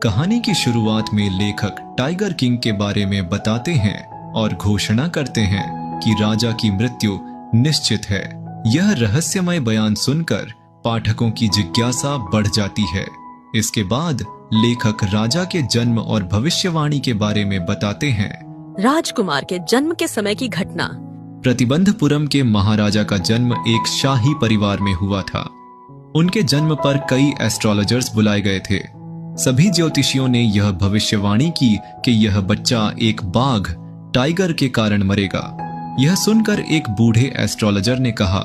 कहानी की शुरुआत में लेखक टाइगर किंग के बारे में बताते हैं और घोषणा करते हैं कि राजा की मृत्यु निश्चित है। यह रहस्यमय बयान सुनकर पाठकों की जिज्ञासा बढ़ जाती है। इसके बाद लेखक राजा के जन्म और भविष्यवाणी के बारे में बताते हैं। राजकुमार के जन्म के समय की घटना। प्रतिबंधपुरम के महाराजा का जन्म एक शाही परिवार में हुआ था। उनके जन्म पर कई एस्ट्रोलॉजर्स बुलाए गए थे। सभी ज्योतिषियों ने यह भविष्यवाणी की कि यह बच्चा एक बाघ टाइगर के कारण मरेगा। यह सुनकर एक बूढ़े एस्ट्रोलॉजर ने कहा,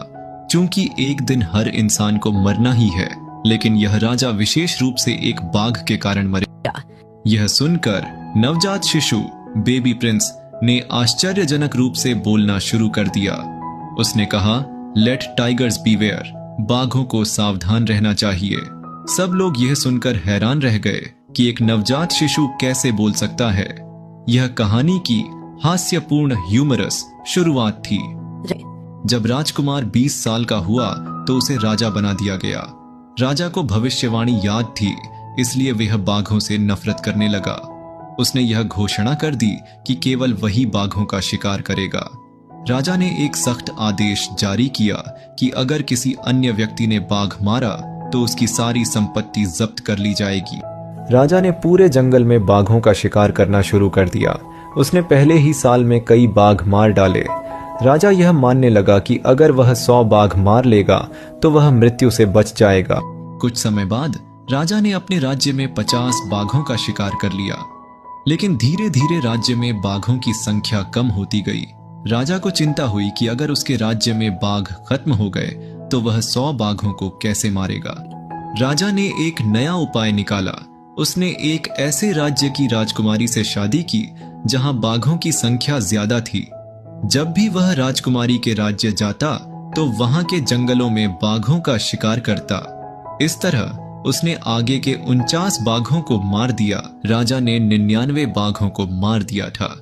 चूंकि एक दिन हर इंसान को मरना ही है, लेकिन यह राजा विशेष रूप से एक बाघ के कारण मरेगा। यह सुनकर नवजात शिशु बेबी प्रिंस ने आश्चर्यजनक रूप से बोलना शुरू कर दिया। उसने कहा, लेट टाइगर्स बीवेयर, बाघों को सावधान रहना चाहिए। सब लोग यह सुनकर हैरान रह गए कि एक नवजात शिशु कैसे बोल सकता है। यह कहानी की हास्यपूर्ण ह्यूमरस शुरुआत थी। जब राजकुमार 20 साल का हुआ तो उसे राजा बना दिया गया। राजा को भविष्यवाणी याद थी, इसलिए वह बाघों से नफरत करने लगा। उसने यह घोषणा कर दी कि केवल वही बाघों का शिकार करेगा। राजा ने एक सख्त आदेश जारी किया कि अगर किसी अन्य व्यक्ति ने बाघ मारा तो उसकी सारी संपत्ति जब्त कर ली जाएगी। राजा ने पूरे जंगल में बाघों का शिकार करना शुरू कर दिया। उसने पहले ही साल में कई बाघ मार डाले। राजा यह मानने लगा कि अगर वह 100 बाघ मार लेगा तो वह मृत्यु से बच जाएगा। कुछ समय बाद राजा ने अपने राज्य में 50 बाघों का शिकार कर लिया, लेकिन धीरे धीरे राज्य में बाघों की संख्या कम होती गई। राजा को चिंता हुई कि अगर उसके राज्य में बाघ खत्म हो गए तो वह 100 बाघों को कैसे मारेगा। राजा ने एक नया उपाय निकाला। उसने एक ऐसे राज्य की राजकुमारी से शादी की जहां बाघों की संख्या ज्यादा थी। जब भी वह राजकुमारी के राज्य जाता तो वहां के जंगलों में बाघों का शिकार करता। इस तरह उसने आगे के 49 बाघों को मार दिया। राजा ने 99 बाघों को मार दिया था।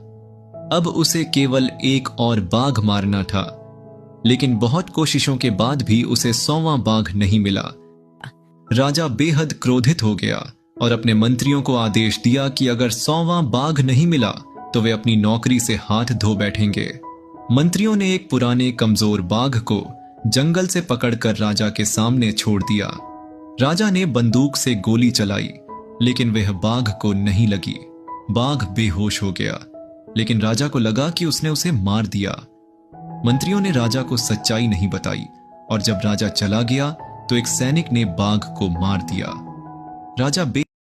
अब उसे केवल एक और बाघ मारना था, लेकिन बहुत कोशिशों के बाद भी उसे 100वां बाघ नहीं मिला। राजा बेहद क्रोधित हो गया और अपने मंत्रियों को आदेश दिया कि अगर 100वां बाघ नहीं मिला तो वे अपनी नौकरी से हाथ धो बैठेंगे। मंत्रियों ने एक पुराने कमजोर बाघ को जंगल से पकड़कर राजा के सामने छोड़ दिया। राजा ने बंदूक से गोली चलाई, लेकिन वह बाघ को नहीं लगी। बाघ बेहोश हो गया, लेकिन राजा को लगा कि उसने उसे मार दिया। मंत्रियों ने राजा को सच्चाई नहीं बताई और जब राजा चला गया तो एक सैनिक ने बाघ को मार दिया। राजा